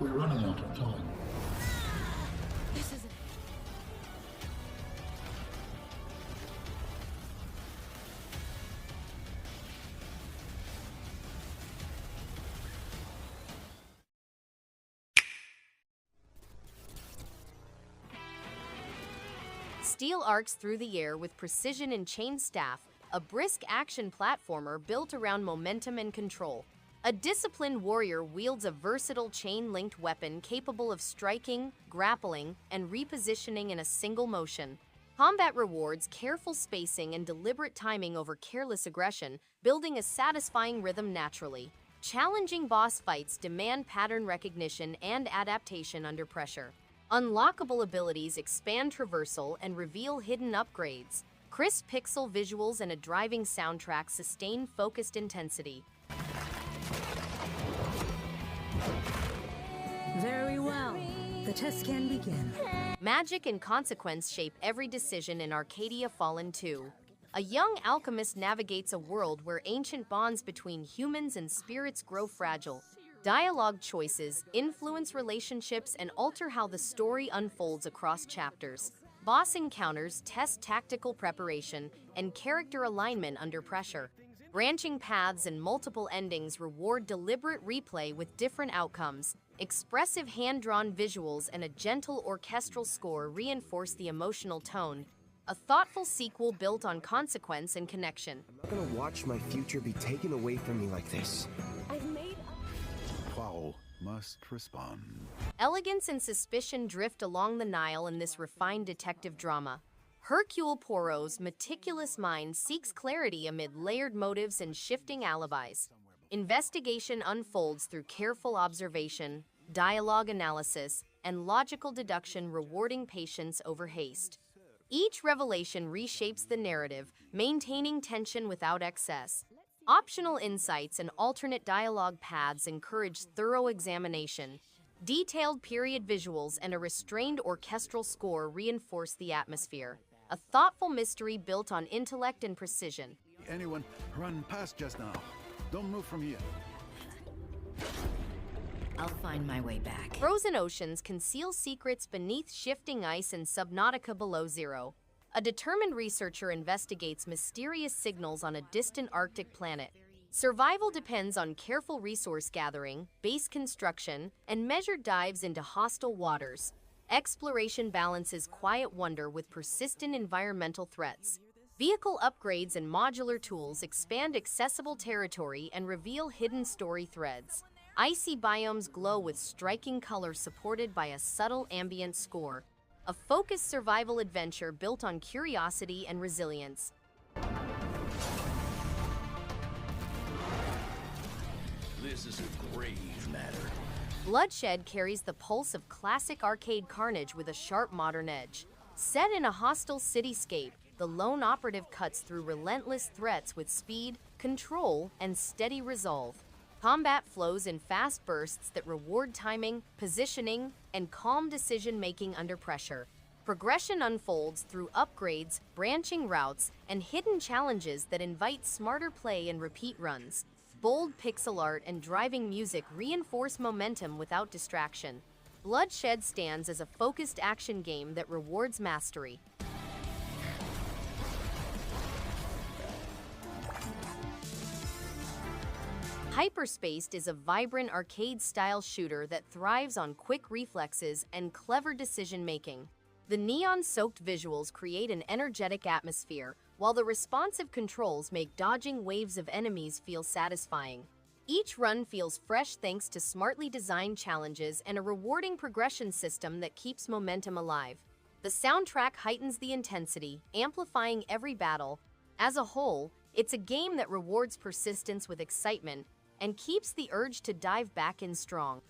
We're running out of time. This isn't it. Steel arcs through the air with precision and ChainStaff, a brisk action platformer built around momentum and control. A disciplined warrior wields a versatile chain-linked weapon capable of striking, grappling, and repositioning in a single motion. Combat rewards careful spacing and deliberate timing over careless aggression, building a satisfying rhythm naturally. Challenging boss fights demand pattern recognition and adaptation under pressure. Unlockable abilities expand traversal and reveal hidden upgrades. Crisp pixel visuals and a driving soundtrack sustain focused intensity. Very well. The test can begin. Magic and consequence shape every decision in Arcadia Fallen II. A young alchemist navigates a world where ancient bonds between humans and spirits grow fragile. Dialogue choices influence relationships and alter how the story unfolds across chapters. Boss encounters test tactical preparation and character alignment under pressure. Branching paths and multiple endings reward deliberate replay with different outcomes. Expressive hand-drawn visuals and a gentle orchestral score reinforce the emotional tone. A thoughtful sequel built on consequence and connection. I'm not gonna watch my future be taken away from me like this. I've made Foul must respond. Elegance and suspicion drift along the Nile in this refined detective drama. Hercule Poirot's meticulous mind seeks clarity amid layered motives and shifting alibis. Investigation unfolds through careful observation, dialogue analysis, and logical deduction, rewarding patience over haste. Each revelation reshapes the narrative, maintaining tension without excess. Optional insights and alternate dialogue paths encourage thorough examination. Detailed period visuals and a restrained orchestral score reinforce the atmosphere. A thoughtful mystery built on intellect and precision. Anyone run past just now? Don't move from here. I'll find my way back. Frozen oceans conceal secrets beneath shifting ice and Subnautica below zero. A determined researcher investigates mysterious signals on a distant Arctic planet. Survival depends on careful resource gathering, base construction, and measured dives into hostile waters. Exploration balances quiet wonder with persistent environmental threats. Vehicle upgrades and modular tools expand accessible territory and reveal hidden story threads. Icy biomes glow with striking color supported by a subtle ambient score. A focused survival adventure built on curiosity and resilience. This is a grave matter. Bloodshed carries the pulse of classic arcade carnage with a sharp modern edge. Set in a hostile cityscape, the lone operative cuts through relentless threats with speed, control, and steady resolve. Combat flows in fast bursts that reward timing, positioning, and calm decision-making under pressure. Progression unfolds through upgrades, branching routes, and hidden challenges that invite smarter play and repeat runs. Bold pixel art and driving music reinforce momentum without distraction. Bloodshed stands as a focused action game that rewards mastery. Hyperspaced is a vibrant arcade-style shooter that thrives on quick reflexes and clever decision-making. The neon-soaked visuals create an energetic atmosphere, while the responsive controls make dodging waves of enemies feel satisfying. Each run feels fresh thanks to smartly designed challenges and a rewarding progression system that keeps momentum alive. The soundtrack heightens the intensity, amplifying every battle. As a whole, it's a game that rewards persistence with excitement and keeps the urge to dive back in strong.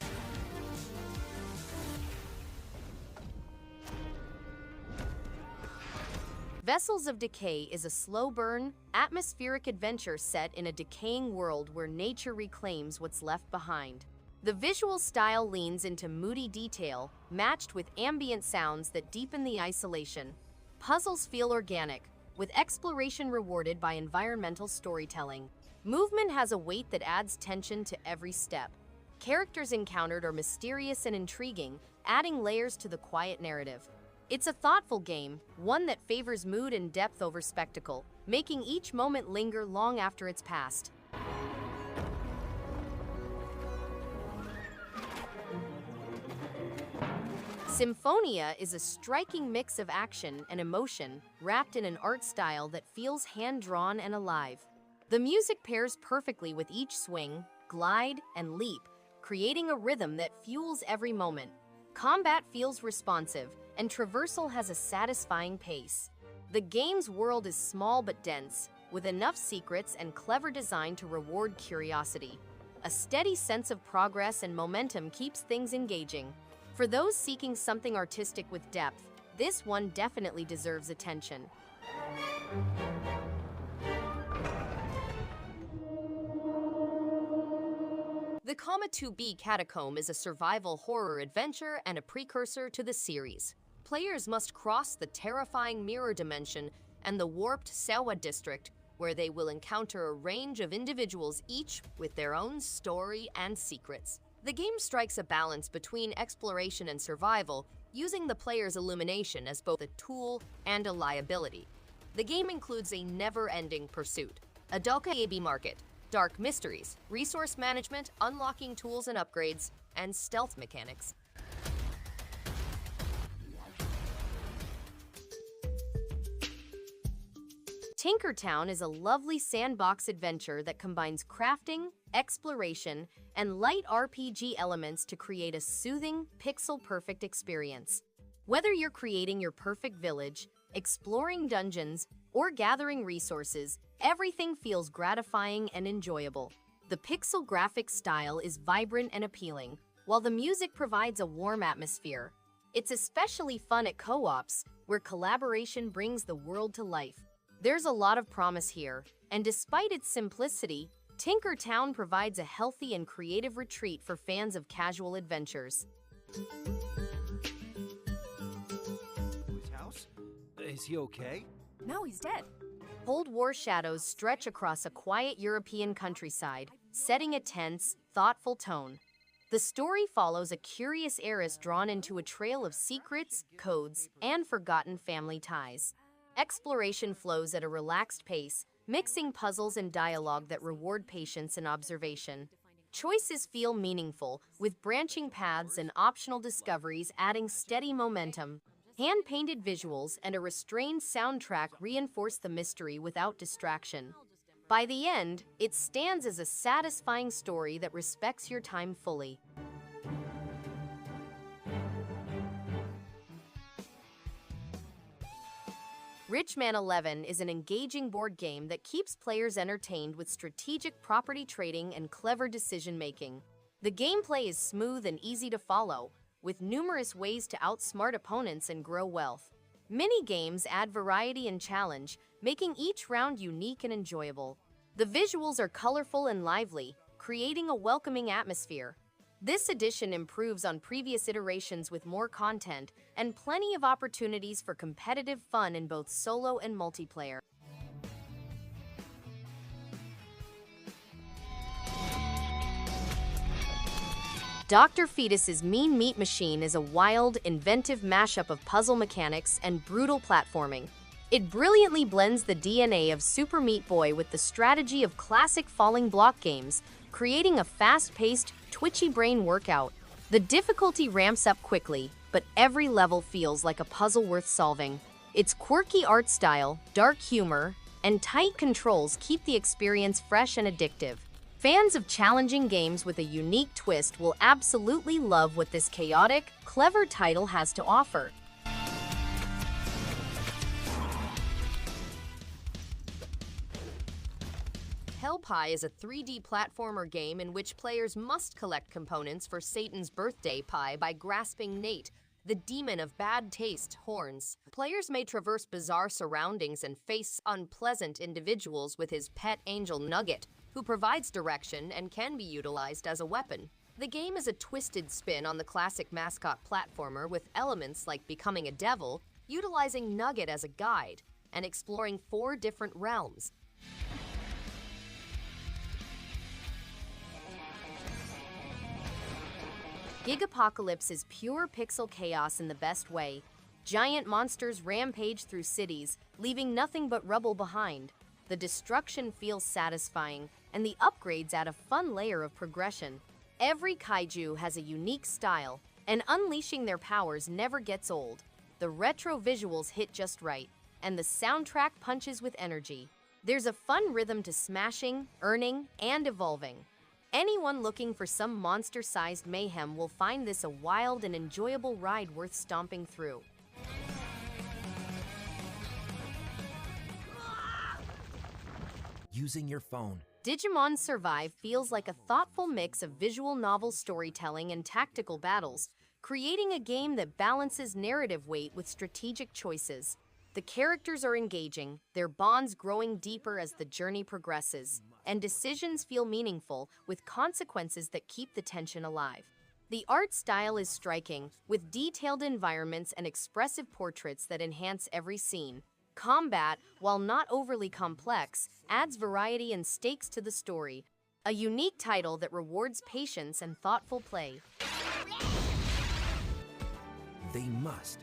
Vessels of Decay is a slow-burn, atmospheric adventure set in a decaying world where nature reclaims what's left behind. The visual style leans into moody detail, matched with ambient sounds that deepen the isolation. Puzzles feel organic, with exploration rewarded by environmental storytelling. Movement has a weight that adds tension to every step. Characters encountered are mysterious and intriguing, adding layers to the quiet narrative. It's a thoughtful game, one that favors mood and depth over spectacle, making each moment linger long after it's passed. Symphonia is a striking mix of action and emotion, wrapped in an art style that feels hand-drawn and alive. The music pairs perfectly with each swing, glide, and leap, creating a rhythm that fuels every moment. Combat feels responsive, and traversal has a satisfying pace. The game's world is small but dense, with enough secrets and clever design to reward curiosity. A steady sense of progress and momentum keeps things engaging. For those seeking something artistic with depth, this one definitely deserves attention. The Coma 2B Catacomb is a survival horror adventure and a precursor to the series. Players must cross the terrifying mirror dimension and the warped Sewa district, where they will encounter a range of individuals, each with their own story and secrets. The game strikes a balance between exploration and survival, using the player's illumination as both a tool and a liability. The game includes a never-ending pursuit, a Decay market, dark mysteries, resource management, unlocking tools and upgrades, and stealth mechanics. Tinkertown is a lovely sandbox adventure that combines crafting, exploration, and light RPG elements to create a soothing, pixel-perfect experience. Whether you're creating your perfect village, exploring dungeons, or gathering resources, everything feels gratifying and enjoyable. The pixel graphic style is vibrant and appealing, while the music provides a warm atmosphere. It's especially fun at co-ops, where collaboration brings the world to life. There's a lot of promise here, and despite its simplicity, Tinkertown provides a healthy and creative retreat for fans of casual adventures. His house? Is he okay? No, he's dead. Cold War shadows stretch across a quiet European countryside, setting a tense, thoughtful tone. The story follows a curious heiress drawn into a trail of secrets, codes, and forgotten family ties. Exploration flows at a relaxed pace, mixing puzzles and dialogue that reward patience and observation. Choices feel meaningful, with branching paths and optional discoveries adding steady momentum. Hand-painted visuals and a restrained soundtrack reinforce the mystery without distraction. By the end, it stands as a satisfying story that respects your time fully. RichMan 11 is an engaging board game that keeps players entertained with strategic property trading and clever decision-making. The gameplay is smooth and easy to follow, with numerous ways to outsmart opponents and grow wealth. Mini-games add variety and challenge, making each round unique and enjoyable. The visuals are colorful and lively, creating a welcoming atmosphere. This edition improves on previous iterations with more content and plenty of opportunities for competitive fun in both solo and multiplayer. Dr. Fetus's Mean Meat Machine is a wild, inventive mashup of puzzle mechanics and brutal platforming. It brilliantly blends the DNA of Super Meat Boy with the strategy of classic falling block games, creating a fast-paced, twitchy brain workout. The difficulty ramps up quickly, but every level feels like a puzzle worth solving. Its quirky art style, dark humor, and tight controls keep the experience fresh and addictive. Fans of challenging games with a unique twist will absolutely love what this chaotic, clever title has to offer. Hell Pie is a 3D platformer game in which players must collect components for Satan's birthday pie by grasping Nate, the demon of bad taste, horns. Players may traverse bizarre surroundings and face unpleasant individuals with his pet angel Nugget, who provides direction and can be utilized as a weapon. The game is a twisted spin on the classic mascot platformer with elements like becoming a devil, utilizing Nugget as a guide, and exploring 4 different realms. Gigapocalypse is pure pixel chaos in the best way. Giant monsters rampage through cities, leaving nothing but rubble behind. The destruction feels satisfying, and the upgrades add a fun layer of progression. Every kaiju has a unique style, and unleashing their powers never gets old. The retro visuals hit just right, and the soundtrack punches with energy. There's a fun rhythm to smashing, earning, and evolving. Anyone looking for some monster-sized mayhem will find this a wild and enjoyable ride worth stomping through. Using your phone. Digimon Survive feels like a thoughtful mix of visual novel storytelling and tactical battles, creating a game that balances narrative weight with strategic choices. The characters are engaging, their bonds growing deeper as the journey progresses, and decisions feel meaningful with consequences that keep the tension alive. The art style is striking, with detailed environments and expressive portraits that enhance every scene. Combat, while not overly complex, adds variety and stakes to the story. A unique title that rewards patience and thoughtful play. They must.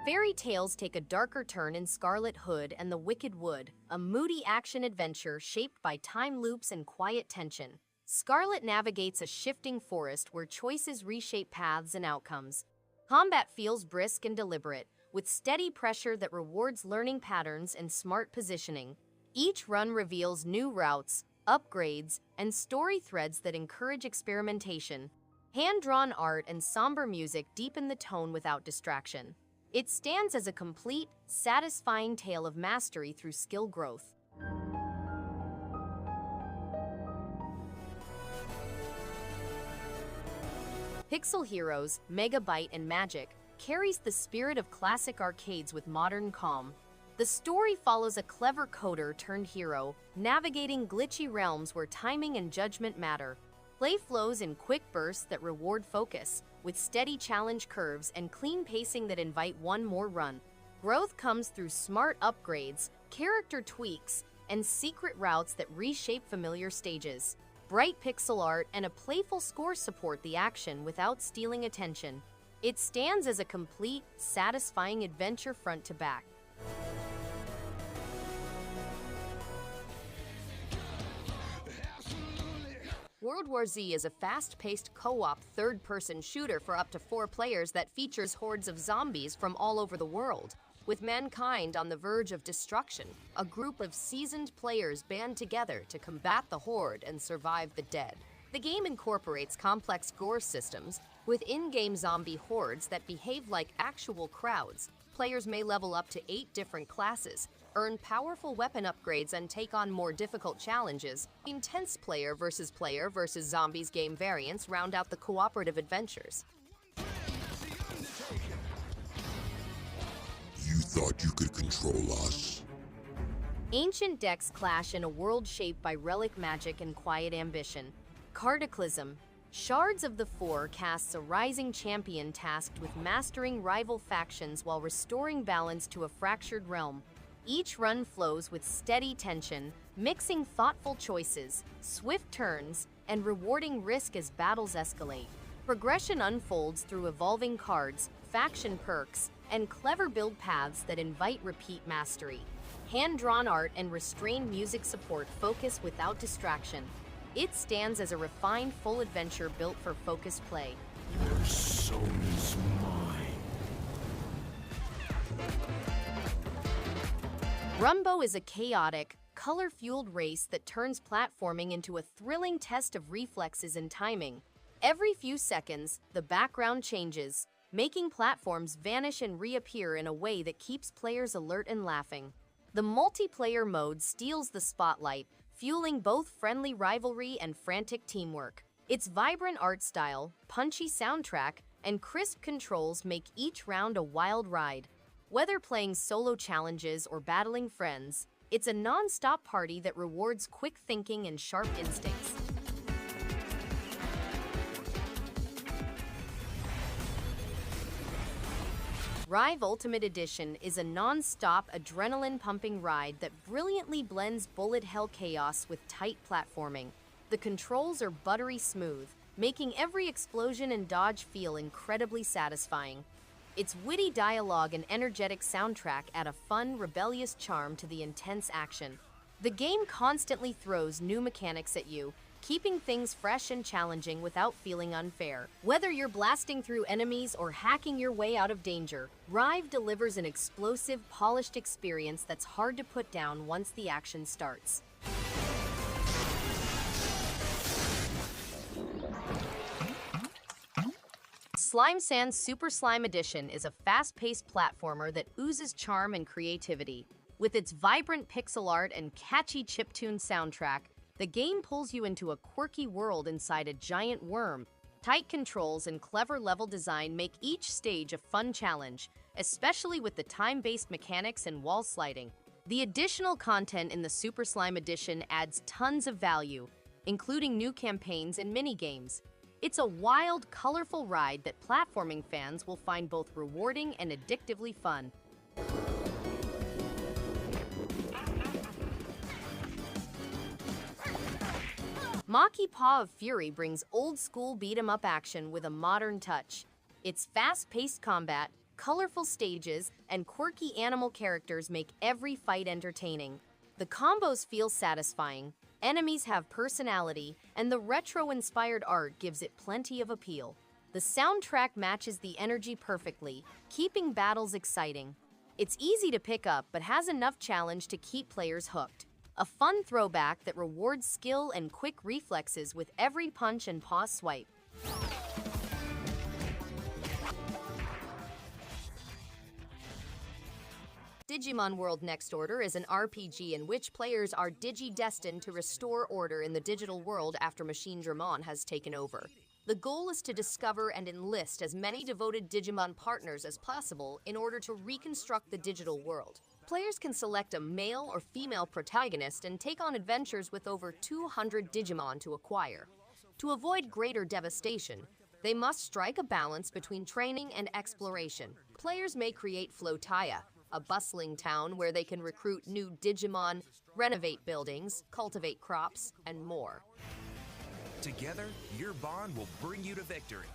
Fairy tales take a darker turn in Scarlet Hood and the Wicked Wood, a moody action-adventure shaped by time loops and quiet tension. Scarlet navigates a shifting forest where choices reshape paths and outcomes. Combat feels brisk and deliberate, with steady pressure that rewards learning patterns and smart positioning. Each run reveals new routes, upgrades, and story threads that encourage experimentation. Hand-drawn art and somber music deepen the tone without distraction. It stands as a complete, satisfying tale of mastery through skill growth. Pixel Heroes, Mega Byte, and Magic carries the spirit of classic arcades with modern calm. The story follows a clever coder turned hero, navigating glitchy realms where timing and judgment matter. Play flows in quick bursts that reward focus, with steady challenge curves and clean pacing that invite one more run. Growth comes through smart upgrades, character tweaks, and secret routes that reshape familiar stages. Bright pixel art and a playful score support the action without stealing attention. It stands as a complete, satisfying adventure front to back. World War Z is a fast-paced co-op third-person shooter for up to 4 players that features hordes of zombies from all over the world. With mankind on the verge of destruction, a group of seasoned players band together to combat the horde and survive the dead. The game incorporates complex gore systems, with in-game zombie hordes that behave like actual crowds. Players may level up to 8 different classes, earn powerful weapon upgrades, and take on more difficult challenges. Intense player versus zombies game variants round out the cooperative adventures. You thought you could control us? Ancient decks clash in a world shaped by relic magic and quiet ambition. Cardaclysm, Shards of the Four casts a rising champion tasked with mastering rival factions while restoring balance to a fractured realm. Each run flows with steady tension, mixing thoughtful choices, swift turns, and rewarding risk as battles escalate. Progression unfolds through evolving cards, faction perks, and clever build paths that invite repeat mastery. Hand-drawn art and restrained music support focus without distraction. It stands as a refined full adventure built for focused play. Your soul is mine. Runbow is a chaotic, color-fueled race that turns platforming into a thrilling test of reflexes and timing. Every few seconds, the background changes, making platforms vanish and reappear in a way that keeps players alert and laughing. The multiplayer mode steals the spotlight, fueling both friendly rivalry and frantic teamwork. Its vibrant art style, punchy soundtrack, and crisp controls make each round a wild ride. Whether playing solo challenges or battling friends, it's a non-stop party that rewards quick thinking and sharp instincts. RIVE Ultimate Edition is a non-stop, adrenaline-pumping ride that brilliantly blends bullet hell chaos with tight platforming. The controls are buttery smooth, making every explosion and dodge feel incredibly satisfying. Its witty dialogue and energetic soundtrack add a fun, rebellious charm to the intense action. The game constantly throws new mechanics at you, keeping things fresh and challenging without feeling unfair. Whether you're blasting through enemies or hacking your way out of danger, RIVE delivers an explosive, polished experience that's hard to put down once the action starts. Slime Sand's Super Slime Edition is a fast-paced platformer that oozes charm and creativity. With its vibrant pixel art and catchy chiptune soundtrack, the game pulls you into a quirky world inside a giant worm. Tight controls and clever level design make each stage a fun challenge, especially with the time-based mechanics and wall sliding. The additional content in the Super Slime Edition adds tons of value, including new campaigns and mini-games. It's a wild, colorful ride that platforming fans will find both rewarding and addictively fun. Maki Paw of Fury brings old-school beat-em-up action with a modern touch. Its fast-paced combat, colorful stages, and quirky animal characters make every fight entertaining. The combos feel satisfying, enemies have personality, and the retro-inspired art gives it plenty of appeal. The soundtrack matches the energy perfectly, keeping battles exciting. It's easy to pick up but has enough challenge to keep players hooked. A fun throwback that rewards skill and quick reflexes with every punch and paw swipe. Digimon World Next Order is an RPG in which players are digi-destined to restore order in the digital world after Machine Dramon has taken over. The goal is to discover and enlist as many devoted Digimon partners as possible in order to reconstruct the digital world. Players can select a male or female protagonist and take on adventures with over 200 Digimon to acquire. To avoid greater devastation, they must strike a balance between training and exploration. Players may create Flotaya, a bustling town where they can recruit new Digimon, renovate buildings, cultivate crops, and more. Together, your bond will bring you to victory.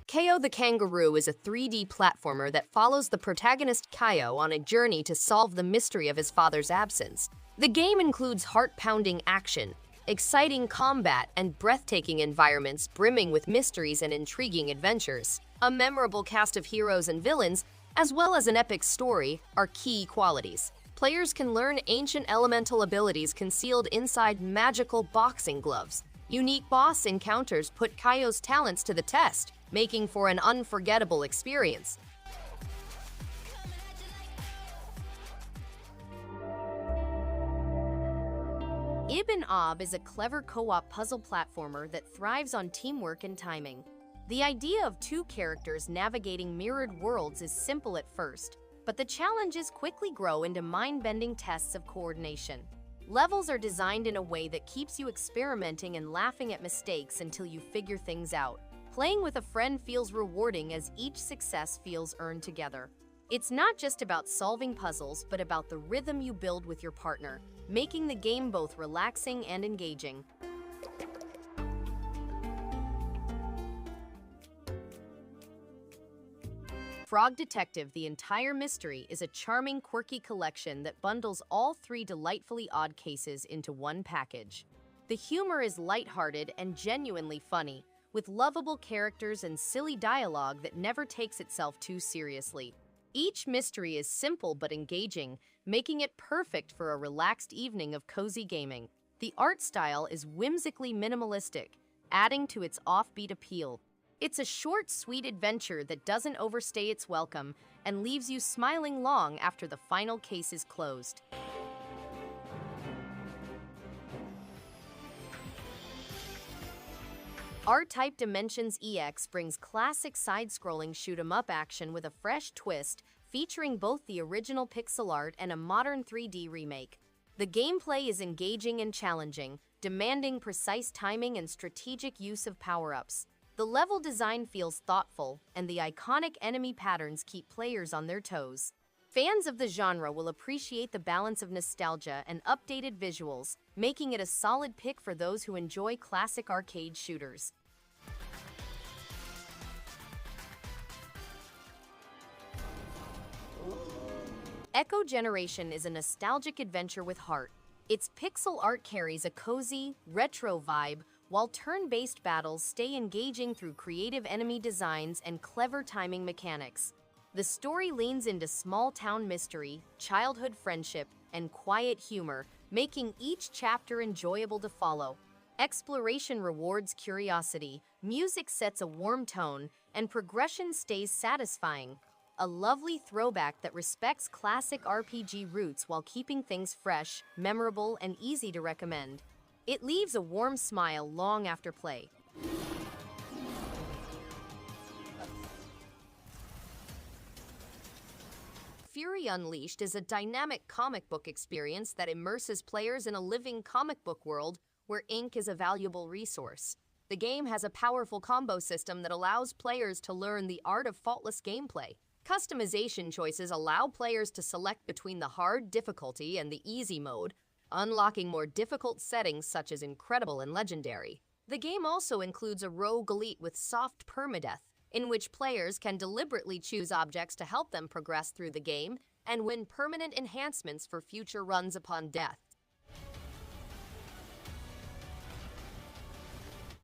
Kao the Kangaroo is a 3D platformer that follows the protagonist Kao on a journey to solve the mystery of his father's absence. The game includes heart-pounding action, exciting combat, and breathtaking environments brimming with mysteries and intriguing adventures. A memorable cast of heroes and villains, as well as an epic story, are key qualities. Players can learn ancient elemental abilities concealed inside magical boxing gloves. Unique boss encounters put Kaio's talents to the test, making for an unforgettable experience. Ibn Ob is a clever co-op puzzle platformer that thrives on teamwork and timing. The idea of two characters navigating mirrored worlds is simple at first, but the challenges quickly grow into mind-bending tests of coordination. Levels are designed in a way that keeps you experimenting and laughing at mistakes until you figure things out. Playing with a friend feels rewarding as each success feels earned together. It's not just about solving puzzles, but about the rhythm you build with your partner, making the game both relaxing and engaging. Frog Detective: The Entire Mystery is a charming, quirky collection that bundles all three delightfully odd cases into one package. The humor is lighthearted and genuinely funny, with lovable characters and silly dialogue that never takes itself too seriously. Each mystery is simple but engaging, making it perfect for a relaxed evening of cozy gaming. The art style is whimsically minimalistic, adding to its offbeat appeal. It's a short, sweet adventure that doesn't overstay its welcome and leaves you smiling long after the final case is closed. R-Type Dimensions EX brings classic side-scrolling shoot-'em-up action with a fresh twist, featuring both the original pixel art and a modern 3D remake. The gameplay is engaging and challenging, demanding precise timing and strategic use of power-ups. The level design feels thoughtful, and the iconic enemy patterns keep players on their toes. Fans of the genre will appreciate the balance of nostalgia and updated visuals, making it a solid pick for those who enjoy classic arcade shooters. Echo Generation is a nostalgic adventure with heart. Its pixel art carries a cozy, retro vibe, while turn-based battles stay engaging through creative enemy designs and clever timing mechanics. The story leans into small-town mystery, childhood friendship, and quiet humor, making each chapter enjoyable to follow. Exploration rewards curiosity, music sets a warm tone, and progression stays satisfying. A lovely throwback that respects classic RPG roots while keeping things fresh, memorable, and easy to recommend. It leaves a warm smile long after play. Fury Unleashed is a dynamic comic book experience that immerses players in a living comic book world where ink is a valuable resource. The game has a powerful combo system that allows players to learn the art of faultless gameplay. Customization choices allow players to select between the hard difficulty and the easy mode, unlocking more difficult settings such as Incredible and Legendary. The game also includes a rogue elite with soft permadeath, in which players can deliberately choose objects to help them progress through the game and win permanent enhancements for future runs upon death.